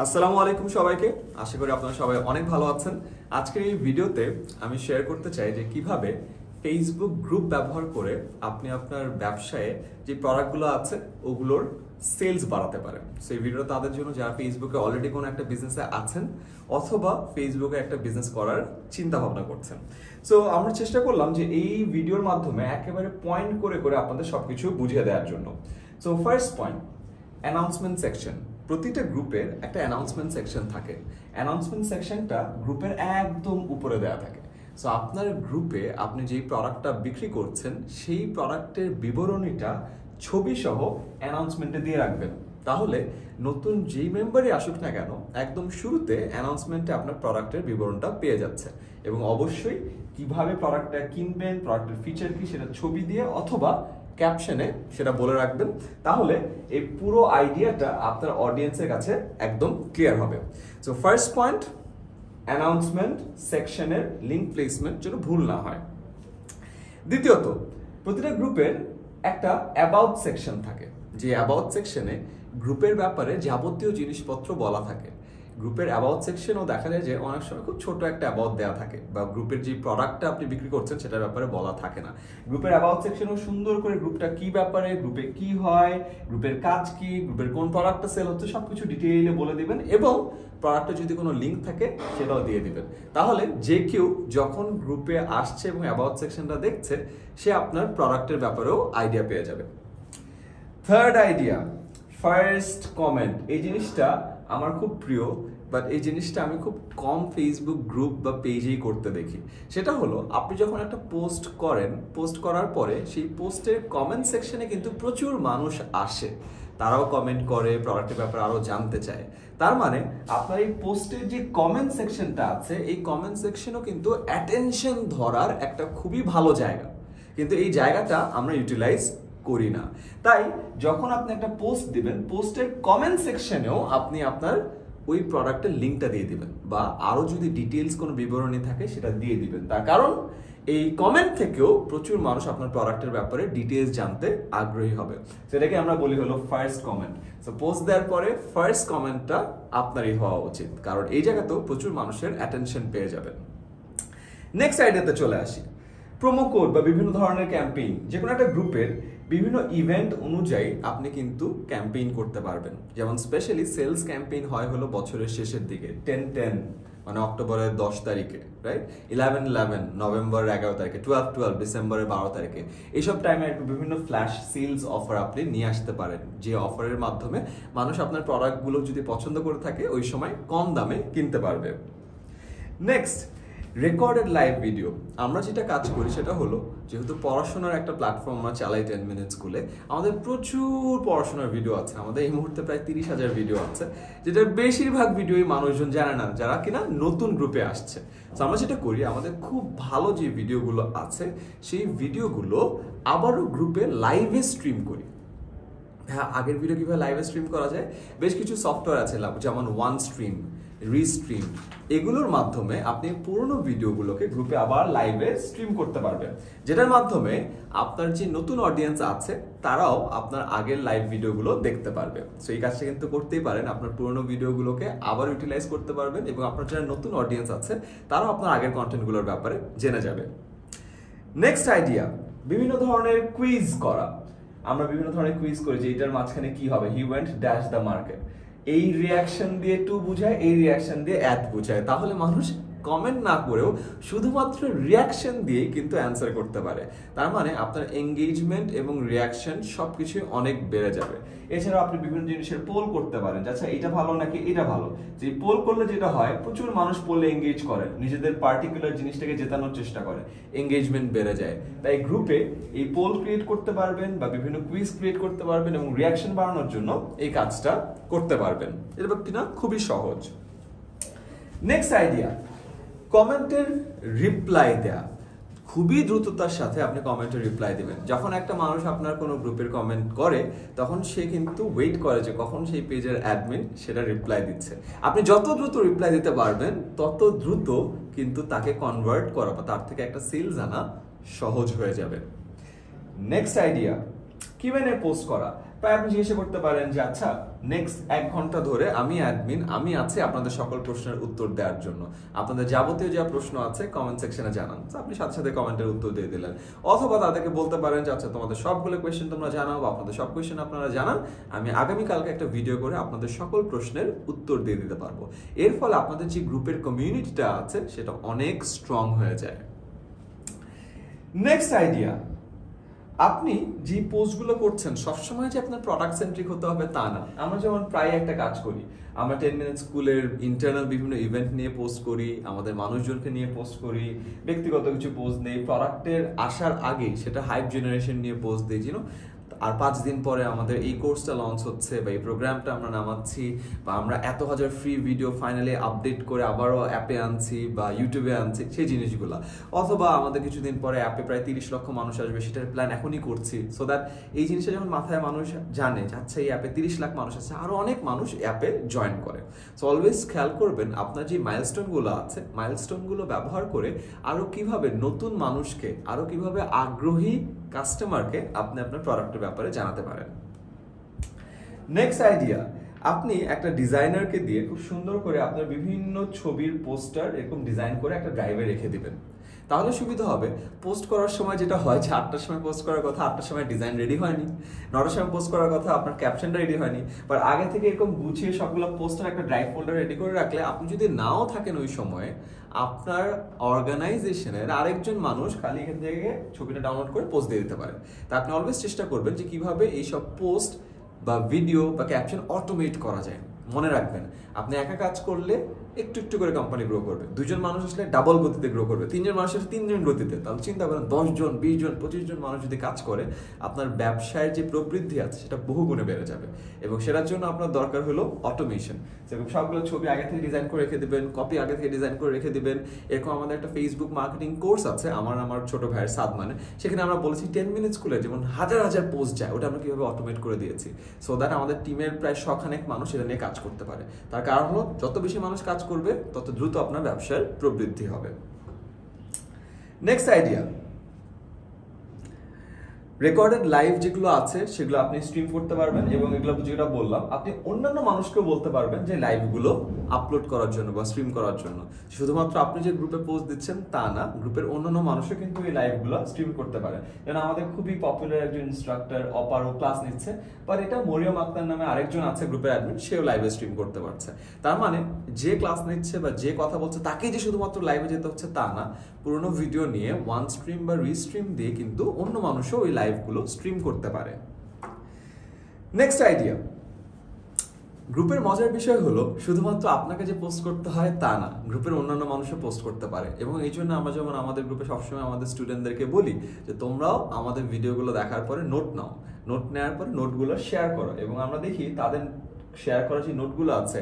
আসসালামু আলাইকুম সবাইকে। আশা করি আপনারা সবাই অনেক ভালো আছেন। আজকের এই ভিডিওতে আমি শেয়ার করতে চাই যে কিভাবে ফেসবুক গ্রুপ ব্যবহার করে আপনি আপনার ব্যবসায়ে যে প্রোডাক্টগুলো আছে ওগুলোর সেলস বাড়াতে পারেন। সো এই ভিডিওটা তাদের জন্য যারা ফেসবুকে অলরেডি কোনো একটা বিজনেসে আছেন অথবা ফেসবুকে একটা বিজনেস করার চিন্তা ভাবনা করছেন। সো আমরা চেষ্টা করলাম যে এই ভিডিওর মাধ্যমে একেবারে পয়েন্ট করে করে আপনাদের সবকিছু বুঝিয়ে দেওয়ার জন্য। So first point, announcement section. প্রতিটা গ্রুপের একটা অ্যানাউন্সমেন্ট সেকশন থাকে। অ্যানাউন্সমেন্ট সেকশনটা গ্রুপের একদম উপরে দেওয়া থাকে। সো আপনার গ্রুপে আপনি যেই প্রোডাক্টটা বিক্রি করছেন সেই প্রোডাক্টের বিবরণীটা ছবি সহ অ্যানাউন্সমেন্টে দিয়ে রাখবেন। তাহলে নতুন যেই মেম্বারই আসুক না কেন একদম শুরুতে অ্যানাউন্সমেন্টে আপনার প্রোডাক্টের বিবরণটা পেয়ে যাচ্ছে। এবং অবশ্যই কিভাবে প্রোডাক্টটা কিনবেন, প্রোডাক্টের ফিচার কি সেটা ছবি দিয়ে অথবা ক্যাপশনে সেটা বলে রাখবেন। তাহলে এই পুরো আইডিয়াটা আপনার অডিয়েন্সের কাছে একদম ক্লিয়ার হবে। সো ফার্স্ট পয়েন্ট, অ্যানাউন্সমেন্ট সেকশনের লিঙ্ক প্লেসমেন্ট যেন ভুল না হয়। দ্বিতীয়ত, প্রতিটা গ্রুপের একটা অ্যাবাউট সেকশন থাকে, যে অ্যাবাউট সেকশনে গ্রুপের ব্যাপারে যাবতীয় জিনিসপত্র বলা থাকে। গ্রুপের অ্যাবাউট সেকশনও দেখা যায় যে অনেক সময় খুব ছোট একটা অ্যাবাউট দেওয়া থাকে, বা গ্রুপের যে প্রোডাক্টটা আপনি বিক্রি করছেন সেটার ব্যাপারে বলা থাকে না। গ্রুপের অ্যাবাউট সেকশনও সুন্দর করে গ্রুপটা কি ব্যাপারে, গ্রুপে কি হয়, গ্রুপের কাজ কি, গ্রুপের কোন প্রোডাক্টটা সেল হচ্ছে সবকিছু ডিটেইলে বলে দিবেন এবং প্রোডাক্টে যদি কোনো লিঙ্ক থাকে সেটাও দিয়ে দিবেন। তাহলে যে কেউ যখন গ্রুপে আসছে এবং অ্যাবাউট সেকশনটা দেখছে সে আপনার প্রোডাক্টের ব্যাপারেও আইডিয়া পেয়ে যাবে। Third idea, first comment. এই জিনিসটা আমার খুব প্রিয়, বাট এই জিনিসটা আমি খুব কম ফেসবুক গ্রুপ বা পেজেই করতে দেখি। সেটা হলো, আপনি যখন একটা পোস্ট করেন, পোস্ট করার পরে সেই পোস্টের কমেন্ট সেকশনে কিন্তু প্রচুর মানুষ আসে, তারাও কমেন্ট করে, প্রোডাক্টের ব্যাপারে আরও জানতে চায়। তার মানে আপনার এই পোস্টের যে কমেন্ট সেকশনটা আছে এই কমেন্ট সেকশনও কিন্তু অ্যাটেনশন ধরার একটা খুবই ভালো জায়গা, কিন্তু এই জায়গাটা আমরা ইউটিলাইজ করি না। তাই যখন আপনি একটা পোস্ট দিবেন, পোস্টের কমেন্ট সেকশনেও আপনি আপনার ওই প্রোডাক্টের লিঙ্কটা দিয়ে দিবেন, বা আরো যদি ডিটেইলস কোনো বিবরণী থাকে সেটা দিয়ে দিবেন। তার কারণ এই কমেন্ট থেকেও প্রচুর মানুষ আপনার প্রোডাক্টের ব্যাপারে ডিটেইলস জানতে আগ্রহী হবে। সেটাকে আমরা বলি হলো ফার্স্ট কমেন্ট। সো পোস্ট দেওয়ার পরে ফার্স্ট কমেন্টটা আপনারই হওয়া উচিত, কারণ এই জায়গাতেও প্রচুর মানুষের অ্যাটেনশন পেয়ে যাবেন। নেক্সট আইডিয়াতে চলে আসি, প্রোমো কোড বা বিভিন্ন ধরনের ক্যাম্পেইন। যে কোনো একটা গ্রুপের বিভিন্ন ইভেন্ট অনুযায়ী আপনি কিন্তু ক্যাম্পেইন করতে পারবেন। যেমন স্পেশালি সেলস ক্যাম্পেইন হয় হলো বছরের শেষের দিকে, 10-10 মানে অক্টোবরের 10 তারিখে, রাইট, 11-11 নভেম্বর 11 তারিখে, 12-12 ডিসেম্বরের 12 তারিখে। এইসব টাইমে বিভিন্ন ফ্ল্যাশ সেলস অফার আপনি নিয়ে আসতে পারেন, যে অফারের মাধ্যমে মানুষ আপনার প্রোডাক্টগুলো যদি পছন্দ করে থাকে ওই সময় কম দামে কিনতে পারবে। Next, recorded live video. আমরা যেটা কাজ করি সেটা হলো, যেহেতু পড়াশোনার একটা প্ল্যাটফর্ম আমরা চালাই 10 মিনিট স্কুলে, আমাদের প্রচুর পড়াশোনার ভিডিও আছে। আমাদের এই মুহূর্তে প্রায় 30,000 ভিডিও আছে, যেটার বেশিরভাগ ভিডিওই মানুষজন জানে না, যারা কিনা নতুন গ্রুপে আসছে। তো আমরা যেটা করি, আমাদের খুব ভালো যে ভিডিওগুলো আছে সেই ভিডিওগুলো আবারও গ্রুপে লাইভে স্ট্রিম করি। হ্যাঁ, আগের ভিডিও কিভাবে লাইভে স্ট্রিম করা যায়, বেশ কিছু সফটওয়্যার আছে, যেমন ওয়ান স্ট্রিম, রিস্ট্রিম। এগুলোর মাধ্যমে আপনি পুরনো ভিডিওগুলোকে গ্রুপে আবার লাইভে স্ট্রিম করতে পারবেন, যেটার মাধ্যমে আপনার যে নতুন অডিয়েন্স আছে তারাও আপনার আগের লাইভ ভিডিওগুলো দেখতে পারবে। সো এই কাজটা কিন্তু করতেই পারেন, আপনার পুরনো ভিডিওগুলোকে আবার ইউটিলাইজ করতে পারবেন এবং আপনার যারা নতুন অডিয়েন্স আছে তারাও আপনার আগের কন্টেন্টগুলোর ব্যাপারে জেনে যাবে। নেক্সট আইডিয়া, বিভিন্ন ধরনের কুইজ করা। আমরা বিভিন্ন ধরনের কুইজ করি যে এটার মাঝখানে কি হবে, he went dash the market. এই রিয়াকশন দিয়ে টু বুঝায়, এই রিয়াকশন দিয়ে অ্যাট বুঝায়। তাহলে মানুষ কমেন্ট না করেও শুধুমাত্র রিয়াকশন দিয়েই কিন্তু অ্যান্সার করতে পারে। তার মানে আপনার এঙ্গেজমেন্ট এবং রিয়াকশন সবকিছু অনেক বেড়ে যাবে। এছাড়াও আপনি বিভিন্ন জিনিসের পোল করতে পারেন, আচ্ছা এটা ভালো নাকি এটা ভালো। যে পোল করলে যেটা হয়, প্রচুর মানুষ পোলে এঙ্গেজ করে, নিজেদের পার্টিকুলার জিনিসটাকে জেতানোর চেষ্টা করে, এঙ্গেজমেন্ট বেড়ে যায়। তাই গ্রুপে এই পোল ক্রিয়েট করতে পারবেন বা বিভিন্ন কুইজ ক্রিয়েট করতে পারবেন এবং রিয়াকশন বাড়ানোর জন্য এই কাজটা করতে পারবেন। এটা কিনা খুবই সহজ। নেক্সট আইডিয়া, কমেন্টের রিপ্লাই দেয়া। খুবই দ্রুততার সাথে আপনি কমেন্টের রিপ্লাই দিবেন। যখন একটা মানুষ আপনার কোনো গ্রুপের কমেন্ট করে তখন সে কিন্তু ওয়েট করে যে কখন সেই পেজের অ্যাডমিন সেটা রিপ্লাই দিচ্ছে। আপনি যত দ্রুত রিপ্লাই দিতে পারবেন তত দ্রুত কিন্তু তাকে কনভার্ট করা বা তার থেকে একটা সেলস আনা সহজ হয়ে যাবে। নেক্সট আইডিয়া, কিউএনএ পোস্ট করা। তাই আপনি জিজ্ঞাসা করতে পারেন যে আচ্ছা নেক্সট 1 ঘন্টা ধরে আমি অ্যাডমিন, আমি আছি আপনাদের সকল প্রশ্নের উত্তর দেওয়ার জন্য। আপনাদের যাবতীয় যা প্রশ্ন আছে কমেন্ট সেকশনে জানান। তো আপনি সাথে সাথে কমেন্টের উত্তর দিয়ে দিলেন। অথবা তাদেরকে বলতে পারেন যে আচ্ছা তোমাদের সবগুলো কোয়েশ্চেন তোমরা জানাও বা আপনাদের সব কোয়েশ্চেন আপনারা জানান, আমি আগামীকালকে একটা ভিডিও করে আপনাদের সকল প্রশ্নের উত্তর দিয়ে দিতে পারবো। এর ফলে আপনাদের যে গ্রুপের কমিউনিটিটা আছে সেটা অনেক স্ট্রং হয়ে যায়। নেক্সট আইডিয়া, আপনি যে পোস্টগুলো করছেন সবসময় যে আপনার প্রোডাক্ট সেন্ট্রিক হতে হবে তা না। আমরা যেমন প্রায় একটা কাজ করি, আমরা 10 মিনিট স্কুলের ইন্টারনাল বিভিন্ন ইভেন্ট নিয়ে পোস্ট করি, আমাদের মানুষজনকে নিয়ে পোস্ট করি, ব্যক্তিগত কিছু পোস্ট নেই, প্রোডাক্টের আসার আগে সেটা হাইপ জেনারেশন নিয়ে পোস্ট দিই, আর 5 দিন পরে আমাদের এই কোর্সটা লঞ্চ হচ্ছে বা এই প্রোগ্রামটা আমরা নামাচ্ছি, বা আমরা এত হাজার ফ্রি ভিডিও ফাইনালি আপডেট করে আবারও অ্যাপে আনছি বা ইউটিউবে আনছি, সেই জিনিসগুলো। অথবা আমাদের কিছুদিন পরে অ্যাপে প্রায় 30 লক্ষ মানুষ আসবে, সেটার প্ল্যান এখনই করছি, সো দ্যাট এই জিনিসটা যখন মাথায় মানুষ জানে যে আচ্ছা এই অ্যাপে 30 লাখ মানুষ আছে, আরও অনেক মানুষ অ্যাপে জয়েন করে। সো অলওয়েজ খেয়াল করবেন আপনার যে মাইলস্টোনগুলো আছে, মাইলস্টোনগুলো ব্যবহার করে আরও কিভাবে নতুন মানুষকে, আরও কিভাবে আগ্রহী কাস্টমারকে আপনি আপনার প্রোডাক্টের ব্যাপারে জানাতে পারেন। নেক্সট আইডিয়া, আপনি একটা ডিজাইনারকে দিয়ে খুব সুন্দর করে আপনার বিভিন্ন ছবির পোস্টার এরকম ডিজাইন করে একটা ড্রাইভে রেখে দিবেন। তাহলে সুবিধা হবে, পোস্ট করার সময় যেটা হয় যে 8টার সময় পোস্ট করার কথা, 8টার সময় ডিজাইন রেডি হয়নি, 9টার সময় পোস্ট করার কথা, আপনার ক্যাপশনটা রেডি হয়নি, বাট আগে থেকে এরকম গুছিয়ে সবগুলো পোস্টার একটা ড্রাইভ ফোল্ডার রেডি করে রাখলে আপনি যদি নাও থাকেন ওই সময়ে, আপনার অর্গানাইজেশনের আরেকজন মানুষ খালি এখান থেকে ছবিটা ডাউনলোড করে পোস্ট দিয়ে দিতে পারে। তা আপনি অলওয়েজ চেষ্টা করবেন যে কিভাবে এইসব পোস্ট বা ভিডিও বা ক্যাপশন অটোমেট করা যায়। মনে রাখবেন, আপনি একা কাজ করলে একটু একটু করে কোম্পানি গ্রো করবে, 2জন মানুষ আসলে ডাবল গতিতে গ্রো করবে, 3জন মানুষ আসলে 3জন গতিতে। তাহলে চিন্তা করেন 10 জন, 20 জন, 25 জন মানুষ যদি কাজ করে, আপনার ব্যবসায়ের যে প্রবৃদ্ধি আছে সেটা বহু গুণে বেড়ে যাবে। এবং সেটার জন্য আপনার দরকার হলো অটোমেশন। যেরকম সবগুলো ছবি আগে থেকে ডিজাইন করে রেখে দিবেন, কপি আগে থেকে ডিজাইন করে রেখে দিবেন। এরকম আমাদের একটা ফেসবুক মার্কেটিং কোর্স আছে আমার ছোট ভাইয়ের সাদমানে, সেখানে আমরা বলেছি 10 মিনিট স্কুলে যেমন হাজার হাজার পোস্ট যায়, ওটা আমরা কিভাবে অটোমেট করে দিয়েছি, সো দ্যাট আমাদের টিমের প্রায় শখানেক মানুষ এটা নিয়ে কাজ করতে পারে। তার কারণ হলো যত বেশি মানুষ কাজ করবে তত দ্রুত আপনার ব্যবসার প্রবৃদ্ধি হবে। নেক্সট আইডিয়া, রেকর্ডেড লাইভ যেগুলো আছে সেগুলো আপনি স্ট্রিম করতে পারবেন, এবং এগুলো যেটা বললাম আপনি অন্যান্য মানুষকেও বলতে পারবেন যে লাইভগুলো আপলোড করার জন্য বা স্ট্রিম করার জন্য। শুধুমাত্র আপনি যে গ্রুপে পোস্ট দিচ্ছেন তা না, গ্রুপের অন্যান্য মানুষও কিন্তু এই লাইভগুলো স্ট্রিম করতে পারে। যেমন আমাদের খুবই পপুলার একজন ইনস্ট্রাক্টর অপারও ক্লাস নিচ্ছে, বাট এটা মরিয়ম আক্তার নামে আরেকজন আছে গ্রুপের অ্যাডমিন, সেও লাইভে স্ট্রিম করতে পারছে। তার মানে যে ক্লাস নিচ্ছে বা যে কথা বলছে তাকেই যে শুধুমাত্র লাইভে যেতে হচ্ছে তা না, পুরোনো ভিডিও নিয়ে ওয়ান স্ট্রিম বা রিস্ট্রিম দিয়ে কিন্তু অন্য মানুষও ওই লাইভগুলো স্ট্রিম করতে পারে। নেক্সট আইডিয়া, গ্রুপের মজার বিষয় হলো শুধুমাত্র আপনাকে যে পোস্ট করতে হয় তা না, গ্রুপের অন্যান্য মানুষও পোস্ট করতে পারে। এবং এই জন্য আমরা যেমন আমাদের গ্রুপে সবসময় আমাদের স্টুডেন্টদেরকে বলি যে তোমরাও আমাদের ভিডিওগুলো দেখার পরে নোট নাও, নোট নেওয়ার পরে নোটগুলো শেয়ার করো। এবং আমরা দেখি তাদের শেয়ার করা যে নোটগুলো আছে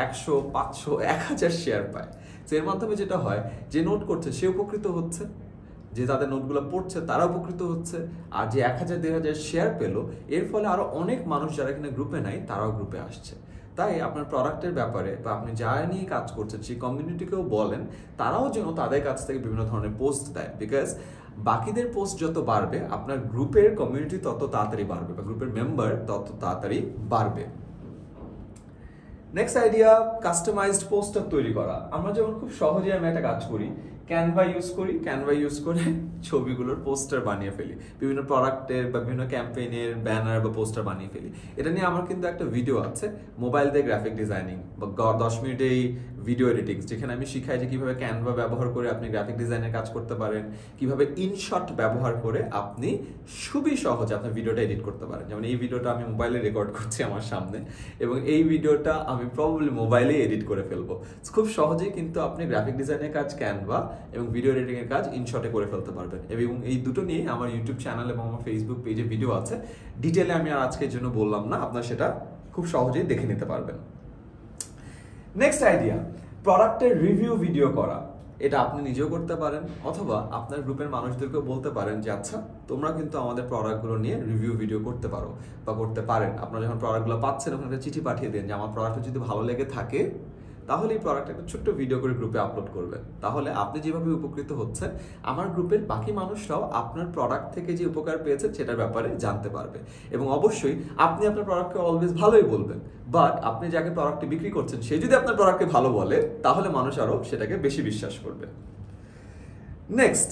100, 500, 1000 শেয়ার পায়। তো এর মাধ্যমে যেটা হয়, যে নোট করছে সে উপকৃত হচ্ছে, যে তাদের নোটগুলো পড়ছে তারা উপকৃত হচ্ছে, আর যে 1000, 1500 শেয়ার পেলো, এর ফলে আরো অনেক মানুষ যারা কিনা গ্রুপে নাই তারাও গ্রুপে আসছে। তাই আপনার প্রোডাক্টের ব্যাপারে বা আপনি যা নিয়ে কাজ করছেন সেই কমিউনিটিকেও বলেন তারাও যেন তাদের কাছ থেকে বিভিন্ন ধরনের পোস্ট দেয়, বিকজ বাকিদের পোস্ট যত বাড়বে আপনার গ্রুপের কমিউনিটি তত তাড়াতাড়ি বাড়বে বা গ্রুপের মেম্বার তত তাড়াতাড়ি বাড়বে। নেক্সট আইডিয়া, কাস্টমাইজড পোস্টার তৈরি করা। আমরা যেমন খুব সহজে আমি একটা কাজ করি, ক্যানভা ইউজ করে ছবিগুলোর পোস্টার বানিয়ে ফেলি, বিভিন্ন প্রোডাক্টের বা বিভিন্ন ক্যাম্পেইনের ব্যানার বা পোস্টার বানিয়ে ফেলি। এটা নিয়ে আমার কিন্তু একটা ভিডিও আছে, মোবাইল দিয়ে গ্রাফিক ডিজাইনিং বা 10 মিনিটেই ভিডিও এডিটিং, যেখানে আমি শিখাই যে কিভাবে ক্যানভা ব্যবহার করে আপনি গ্রাফিক ডিজাইনের কাজ করতে পারেন, কিভাবে ইনশট ব্যবহার করে আপনি খুবই সহজে আপনার ভিডিওটা এডিট করতে পারেন। যেমন এই ভিডিওটা আমি মোবাইলে রেকর্ড করছি আমার সামনে, এবং এই ভিডিওটা আমি প্রবাবলি মোবাইলেই এডিট করে ফেলবো। খুব সহজেই কিন্তু আপনি গ্রাফিক ডিজাইনের কাজ ক্যানভা এবং ভিডিও এডিটিং এর কাজ ইনশটে করে ফেলতে পারবেন। এবং এই দুটো নিয়ে আমার ইউটিউব চ্যানেল এবং আমার ফেসবুক পেজে ভিডিও আছে, ডিটেলে আমি আর আজকের জন্য বললাম না, আপনারা সেটা খুব সহজেই দেখে নিতে পারবেন। নেক্সট আইডিয়া, প্রোডাক্টের রিভিউ ভিডিও করা। এটা আপনি নিজেও করতে পারেন, অথবা আপনার গ্রুপের মানুষদেরকেও বলতে পারেন যে আচ্ছা তোমরা কিন্তু আমাদের প্রোডাক্টগুলো নিয়ে রিভিউ ভিডিও করতে পারো বা করতে পারেন। আপনারা যখন প্রোডাক্টগুলো পাচ্ছেন ওখানে একটা চিঠি পাঠিয়ে দেন যে আমার প্রোডাক্ট যদি ভালো লেগে থাকে তাহলে এই প্রোডাক্ট একটা ছোট্ট ভিডিও করে গ্রুপে আপলোড করবেন। তাহলে আপনি যেভাবে উপকৃত হচ্ছেন, আমার গ্রুপের বাকি মানুষরাও আপনার প্রোডাক্ট থেকে যে উপকার পেয়েছে সেটার ব্যাপারে জানতে পারবে। এবং অবশ্যই আপনি আপনার প্রোডাক্টকে অলওয়েজ ভালোই বলবেন, বাট আপনি যাকে প্রোডাক্টটি বিক্রি করছেন সে যদি আপনার প্রোডাক্টকে ভালো বলে, তাহলে মানুষ আরও সেটাকে বেশি বিশ্বাস করবে। নেক্সট,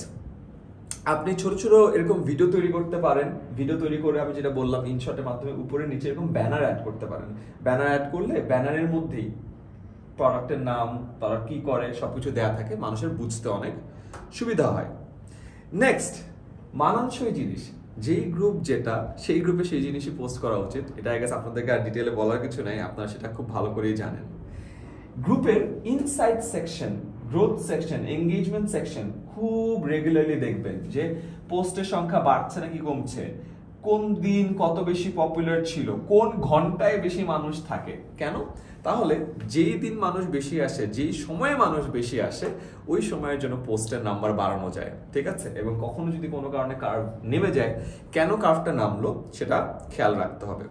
আপনি ছোট ছোট এরকম ভিডিও তৈরি করতে পারেন। ভিডিও তৈরি করে আমি যেটা বললাম ইনশটের মাধ্যমে উপরে নিচে এরকম ব্যানার অ্যাড করতে পারেন। ব্যানার অ্যাড করলে ব্যানারের মধ্যেই প্রোডাক্টের নাম, তারা কি করে সবকিছু দেয়া থাকে, মানুষের বুঝতে অনেক সুবিধা হয়। নেক্সট, মানানসই জিনিস। যেই গ্রুপ যেটা, সেই গ্রুপে সেই জিনিসই পোস্ট করা উচিত। এটা আই গেস আপনাদেরকে আর ডিটেলে বলার কিছু নাই, আপনারা সেটা খুব ভালো করেই জানেন। গ্রুপের insight section, growth section, engagement section খুব রেগুলারলি দেখবেন যে পোস্টের সংখ্যা বাড়ছে নাকি কমছে, কোন দিন কত বেশি পপুলার ছিল, কোন ঘন্টায় বেশি মানুষ থাকে। কেন? তাহলে যেই দিন মানুষ বেশি আসে, যেই সময়ে মানুষ বেশি আসে, ওই সময়ের জন্য পোস্টের নাম্বার বাড়ানো যায়, ঠিক আছে? এবং কখনো যদি কোনো কারণে কার্ভ নেমে যায়, কেন কার্ভটা নামলো সেটা খেয়াল রাখতে হবে।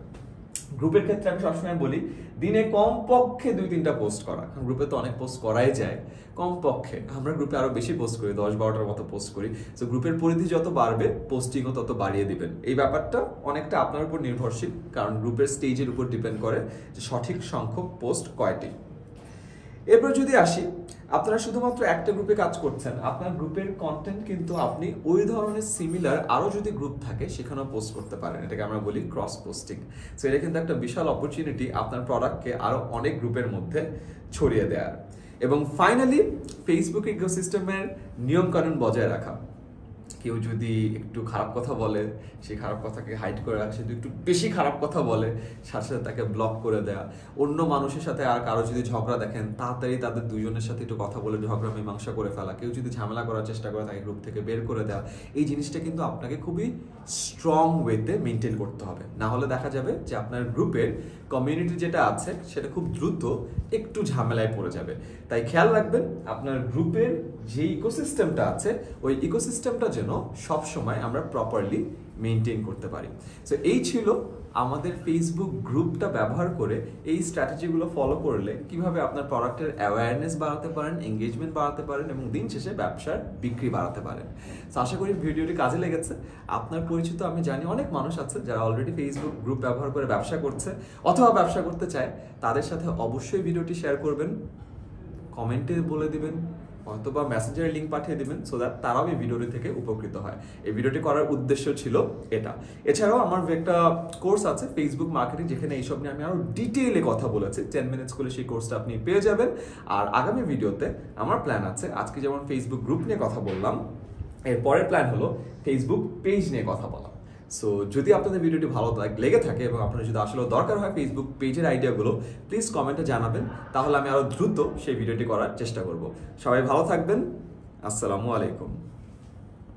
গ্রুপের ক্ষেত্রে আমি সবসময় বলি দিনে কমপক্ষে 2-3টা পোস্ট করা, কারণ গ্রুপে তো অনেক পোস্ট করাই যায়। কমপক্ষে আমরা গ্রুপে আরো বেশি পোস্ট করি, 10-12টার মতো পোস্ট করি। তো গ্রুপের পরিধি যত বাড়বে, পোস্টিংও তত বাড়িয়ে দিবেন। এই ব্যাপারটা অনেকটা আপনার উপর নির্ভরশীল, কারণ গ্রুপের স্টেজের উপর ডিপেন্ড করে যে সঠিক সংখ্যক পোস্ট কয়টি। এরপর যদি আসি, আপনারা শুধুমাত্র একটা গ্রুপে কাজ করছেন, আপনার গ্রুপের কন্টেন্ট কিন্তু আপনি ওই ধরনের সিমিলার আরও যদি গ্রুপ থাকে সেখানেও পোস্ট করতে পারেন। এটাকে আমরা বলি ক্রস পোস্টিং। সো এটা কিন্তু একটা বিশাল অপরচুনিটি আপনার প্রোডাক্টকে আরও অনেক গ্রুপের মধ্যে ছড়িয়ে দেওয়ার। এবং ফাইনালি, ফেসবুক ইকোসিস্টেমের নিয়মকানুন বজায় রাখা। কেউ যদি একটু খারাপ কথা বলে, সেই খারাপ কথাকে হাইড করে রাখা। সে যদি একটু বেশি খারাপ কথা বলে, সাথে সাথে তাকে ব্লক করে দেয়া। অন্য মানুষের সাথে আর কারো যদি ঝগড়া দেখেন, তাড়াতাড়ি তাদের দুজনের সাথে একটু কথা বলে ঝগড়া মীমাংসা করে ফেলা। কেউ যদি ঝামেলা করার চেষ্টা করে, তাকে গ্রুপ থেকে বের করে দেওয়া। এই জিনিসটা কিন্তু আপনাকে খুবই স্ট্রং ওয়েতে মেনটেন করতে হবে, না হলে দেখা যাবে যে আপনার গ্রুপের কমিউনিটি যেটা আছে সেটা খুব দ্রুত একটু ঝামেলায় পড়ে যাবে। তাই খেয়াল রাখবেন আপনার গ্রুপের যে ইকোসিস্টেমটা আছে, ওই ইকোসিস্টেমটা যেন সবসময় আমরা প্রপারলি মেনটেন করতে পারি। সো এই ছিল আমাদের ফেসবুক গ্রুপটা ব্যবহার করে এই স্ট্র্যাটেজিগুলো ফলো করলে কিভাবে আপনার প্রোডাক্টের অ্যাওয়ারনেস বাড়াতে পারেন, এঙ্গেজমেন্ট বাড়াতে পারেন এবং দিন শেষে ব্যবসার বিক্রি বাড়াতে পারেন। তো আশা করি ভিডিওটি কাজে লেগেছে। আপনার পরিচিত আমি জানি অনেক মানুষ আছে যারা অলরেডি ফেসবুক গ্রুপ ব্যবহার করে ব্যবসা করছে অথবা ব্যবসা করতে চায়। তাদের সাথে অবশ্যই ভিডিওটি শেয়ার করবেন, কমেন্টে বলে দিবেন অথবা মেসেঞ্জারে লিঙ্ক পাঠিয়ে দিবেন, সো দ্যাট তারাও এই ভিডিওটি থেকে উপকৃত হয়। এই ভিডিওটি করার উদ্দেশ্য ছিল এটা। এছাড়াও আমার একটা কোর্স আছে ফেসবুক মার্কেটিং, যেখানে এইসব নিয়ে আমি আরো ডিটেইলে কথা বলেছি। 10 মিনিটস করে সেই কোর্সটা আপনি পেয়ে যাবেন। আর আগামী ভিডিওতে আমার প্ল্যান আছে, আজকে যেমন ফেসবুক গ্রুপ নিয়ে কথা বললাম, এর পরের প্ল্যান হলো ফেসবুক পেজ নিয়ে কথা বলা। সো যদি আপনাদের ভিডিওটি ভালো লেগে থাকে এবং আপনার যদি আসলে দরকার হয় ফেসবুক পেজের আইডিয়াগুলো, প্লিজ কমেন্টে জানাবেন, তাহলে আমি আরো দ্রুত সেই ভিডিওটি করার চেষ্টা করব। সবাই ভালো থাকবেন। আসসালামু আলাইকুম।